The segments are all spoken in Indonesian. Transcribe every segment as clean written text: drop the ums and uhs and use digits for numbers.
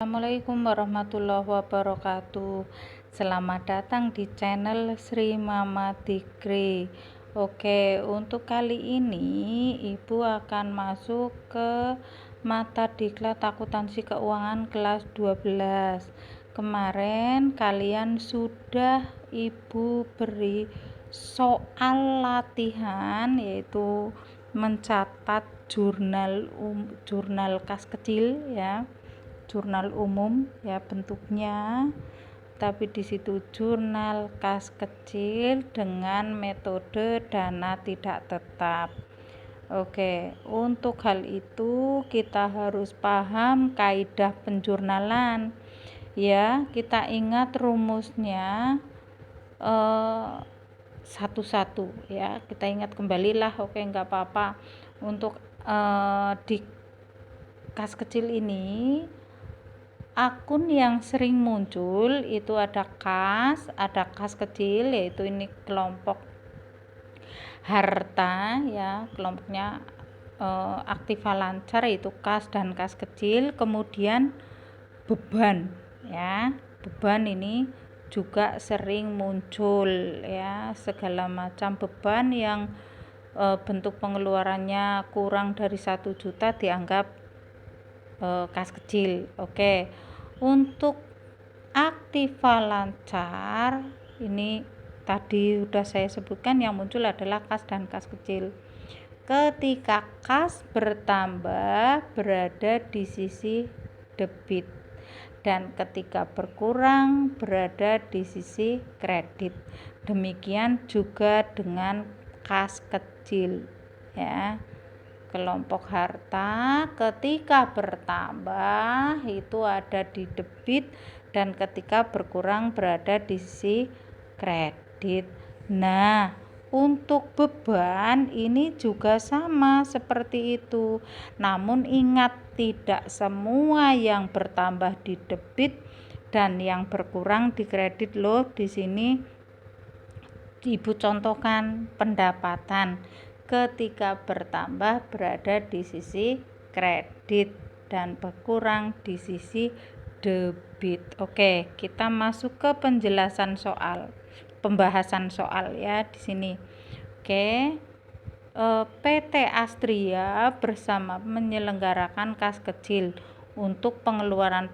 Assalamualaikum warahmatullahi wabarakatuh. Selamat datang di channel Sri Mama Tikri. Oke, untuk kali ini Ibu akan masuk ke mata diklat akuntansi keuangan kelas 12. Kemarin kalian sudah Ibu beri soal latihan, yaitu mencatat jurnal kas kecil ya, jurnal umum ya bentuknya, tapi di situ jurnal kas kecil dengan metode dana tidak tetap. Oke, untuk hal itu kita harus paham kaidah penjurnalan ya. Kita ingat rumusnya satu-satu ya, kita ingat kembalilah. Oke, nggak apa-apa. Untuk di kas kecil ini, akun yang sering muncul itu ada kas kecil, yaitu ini kelompok harta ya, kelompoknya aktiva lancar, yaitu kas dan kas kecil. Kemudian beban ya, beban ini juga sering muncul ya, segala macam beban yang bentuk pengeluarannya kurang dari 1 juta dianggap kas kecil. Oke, untuk aktiva lancar ini tadi sudah saya sebutkan, yang muncul adalah kas dan kas kecil. Ketika kas bertambah berada di sisi debit, dan ketika berkurang berada di sisi kredit. Demikian juga dengan kas kecil ya. Kelompok harta ketika bertambah itu ada di debit, dan ketika berkurang berada di sisi kredit. Nah, untuk beban ini juga sama seperti itu. Namun ingat, tidak semua yang bertambah di debit dan yang berkurang di kredit loh. Di sini Ibu contohkan pendapatan. Ketika bertambah berada di sisi kredit dan berkurang di sisi debit. Oke, kita masuk ke penjelasan soal, pembahasan soal ya di sini. Oke, PT Astria bersama menyelenggarakan kas kecil untuk pengeluaran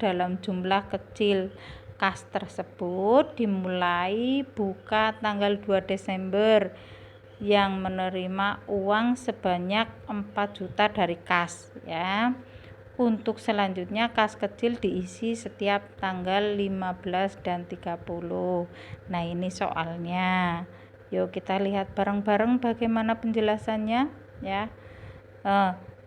dalam jumlah kecil. Kas tersebut dimulai buka tanggal 2 Desember yang menerima uang sebanyak 4 juta dari kas ya. Untuk selanjutnya kas kecil diisi setiap tanggal 15 dan 30. Nah, ini soalnya. Yuk kita lihat bareng-bareng bagaimana penjelasannya ya.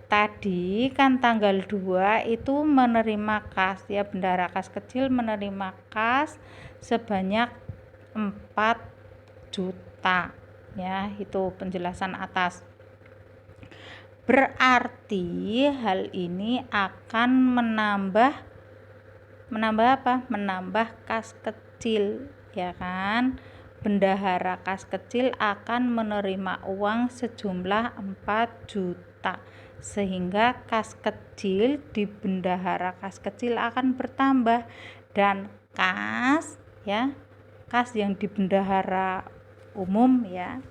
Tadi kan tanggal 2 itu menerima kas ya, bendahara kas kecil menerima kas sebanyak 4 juta ya, itu penjelasan atas. Berarti hal ini akan menambah apa? Menambah kas kecil ya kan. Bendahara kas kecil akan menerima uang sejumlah 4 juta, sehingga kas kecil di bendahara kas kecil akan bertambah, dan kas ya, kas yang di bendahara umum ya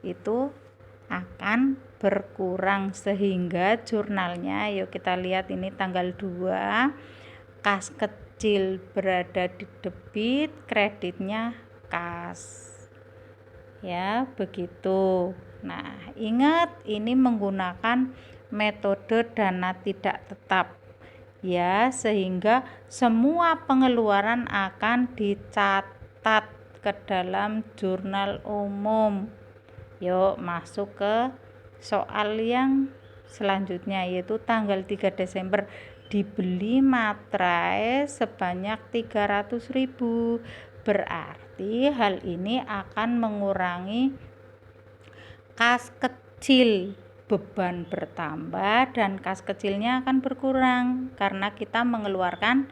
itu akan berkurang, sehingga jurnalnya, yuk kita lihat ini tanggal 2, kas kecil berada di debit, kreditnya kas ya, begitu. Nah, ingat ini menggunakan metode dana tidak tetap ya, sehingga semua pengeluaran akan dicatat ke dalam jurnal umum. Yuk masuk ke soal yang selanjutnya, yaitu tanggal 3 Desember dibeli materai sebanyak 300.000. Berarti hal ini akan mengurangi kas kecil, beban bertambah dan kas kecilnya akan berkurang karena kita mengeluarkan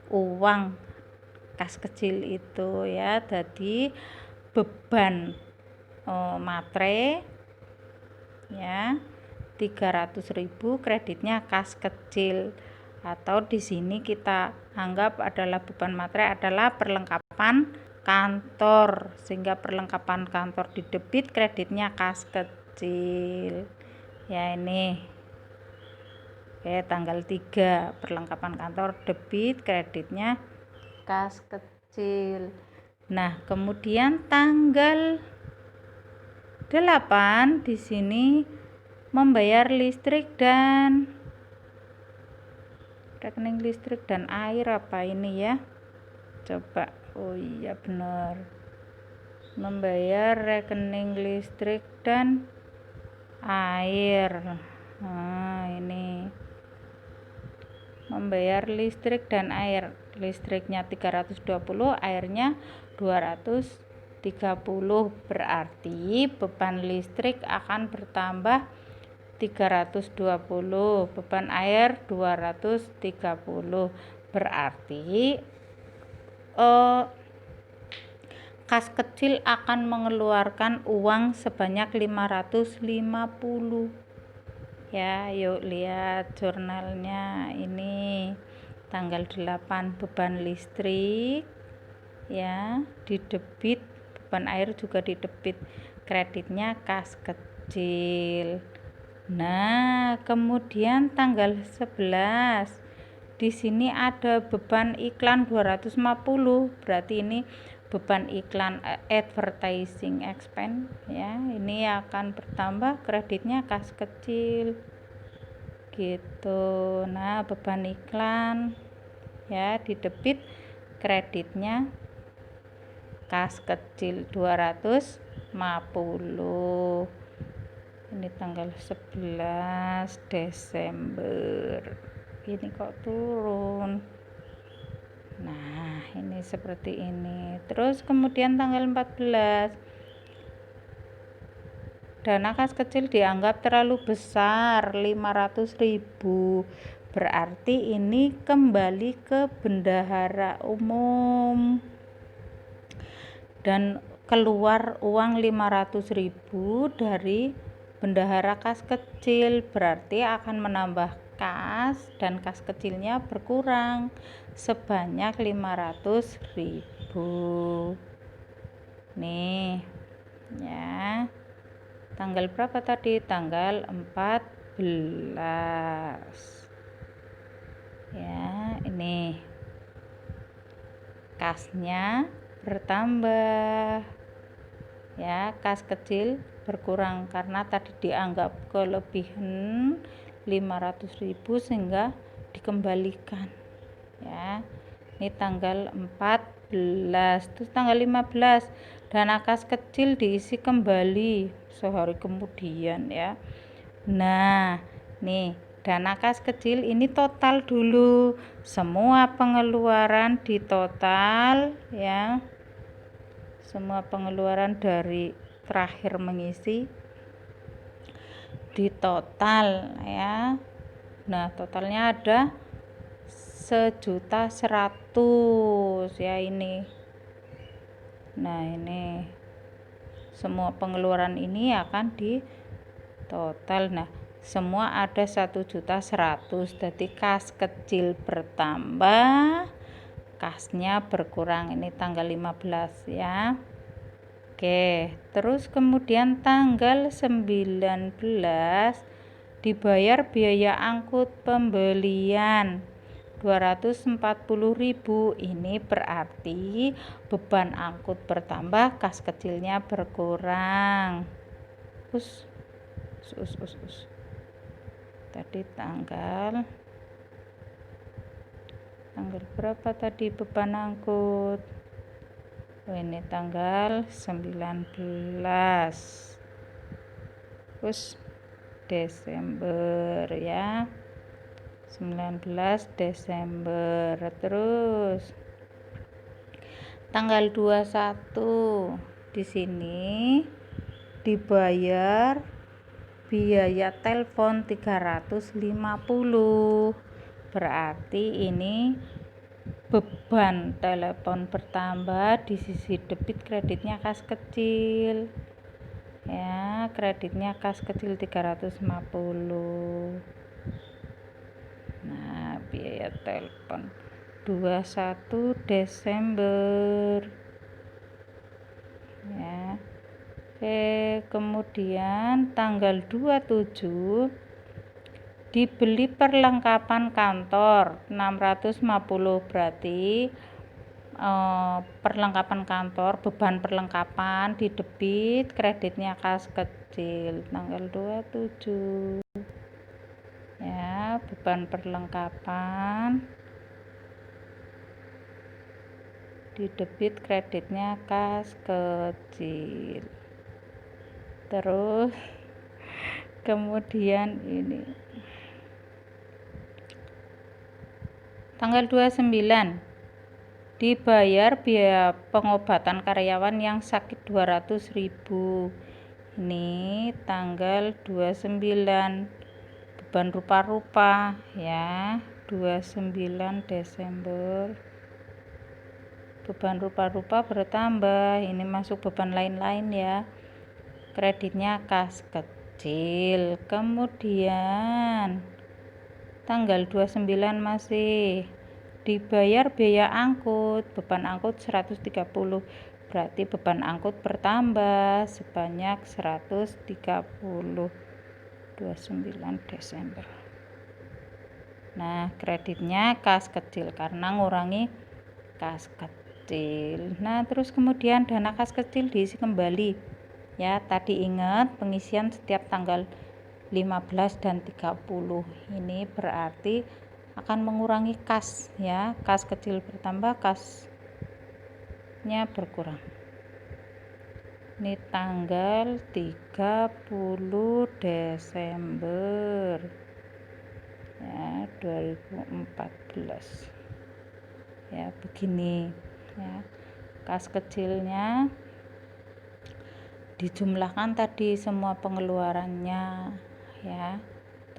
uang kas kecil itu ya. Jadi beban materai ya 300.000, kreditnya kas kecil. atau di sini kita anggap adalah beban materai adalah perlengkapan kantor, sehingga perlengkapan kantor di debit, kreditnya kas kecil. Ya ini. Oke, tanggal 3 perlengkapan kantor debit, kreditnya kas kecil. Nah, kemudian tanggal 8 di sini membayar listrik dan rekening listrik dan air apa ini ya? Coba. Oh iya benar. Membayar rekening listrik dan air. Nah, ini. Membayar listrik dan air. Listriknya 320, airnya 230. Berarti beban listrik akan bertambah 320, beban air 230. Berarti kas kecil akan mengeluarkan uang sebanyak 550. Ya, yuk lihat jurnalnya. Ini tanggal 8 beban listrik ya, di debit, beban air juga di debit, kreditnya kas kecil. Nah, kemudian tanggal 11 di sini ada beban iklan 250, berarti ini beban iklan advertising expense ya, ini akan bertambah, kreditnya kas kecil gitu. Nah, beban iklan ya di debit, kreditnya kas kecil 250. Ini tanggal 11 Desember. Ini kok turun. Nah, ini seperti ini. Terus kemudian tanggal 14, dana kas kecil dianggap terlalu besar, 500.000. Berarti ini kembali ke bendahara umum dan keluar uang 500.000 dari bendahara kas kecil, berarti akan menambah kas dan kas kecilnya berkurang sebanyak 500.000. Nih ya, tanggal berapa tadi? Tanggal 14 ya. Ini kasnya bertambah ya, kas kecil berkurang karena tadi dianggap kelebihan 500.000 sehingga dikembalikan ya. Ini tanggal 14. Terus tanggal 15 dana kas kecil diisi kembali sehari kemudian ya. Nah, nih dana kas kecil ini total dulu, semua pengeluaran ditotal ya, semua pengeluaran dari terakhir mengisi ditotal ya. Nah, totalnya ada 1.100.000 ya ini. Nah, ini semua pengeluaran ini akan di total. Nah, semua ada 1.100.000. Jadi kas kecil bertambah, kasnya berkurang. Ini tanggal 15 ya. Oke, terus kemudian tanggal 19 dibayar biaya angkut pembelian 240.000. Ini berarti beban angkut bertambah, kas kecilnya berkurang. Tadi tanggal berapa tadi beban angkut? Oh, ini tanggal 19 Desember ya. 19 Desember. Terus tanggal 21 di sini dibayar biaya telepon 350. Berarti ini beban telepon bertambah, di sisi debit kreditnya kas kecil ya, kreditnya kas kecil 350. Nah, biaya saya telepon. 21 Desember ya. Kemudian tanggal 27 dibeli perlengkapan kantor 650, berarti perlengkapan kantor, beban perlengkapan di debit, kreditnya kas kecil tanggal 27 ya. Beban perlengkapan di debit, kreditnya kas kecil. Terus kemudian ini tanggal 29 dibayar biaya pengobatan karyawan yang sakit 200.000. Ini tanggal 29 beban rupa-rupa ya. 29 Desember beban rupa-rupa bertambah, ini masuk beban lain-lain ya. Kreditnya kas kecil. Kemudian tanggal 29 masih dibayar biaya angkut, beban angkut 130, berarti beban angkut bertambah sebanyak 130. 29 Desember. Nah, kreditnya kas kecil karena ngurangi kas kecil. Nah, terus kemudian dana kas kecil diisi kembali ya. Tadi ingat pengisian setiap tanggal 15 dan 30. Ini berarti akan mengurangi kas ya. Kas kecil bertambah, kasnya berkurang. Ini tanggal 30 Desember ya 2014 ya. Begini ya, kas kecilnya dijumlahkan tadi semua pengeluarannya ya,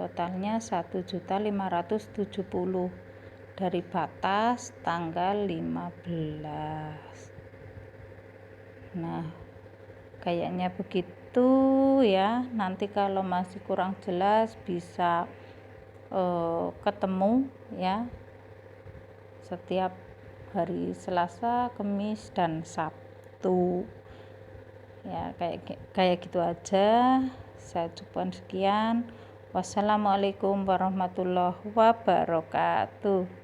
totalnya 1.570 dari batas tanggal 15. Nah, kayaknya begitu ya. Nanti kalau masih kurang jelas bisa ketemu ya setiap hari Selasa, Kamis, dan Sabtu ya. Kayak gitu aja. Saya cukupkan sekian. Wassalamualaikum warahmatullahi wabarakatuh.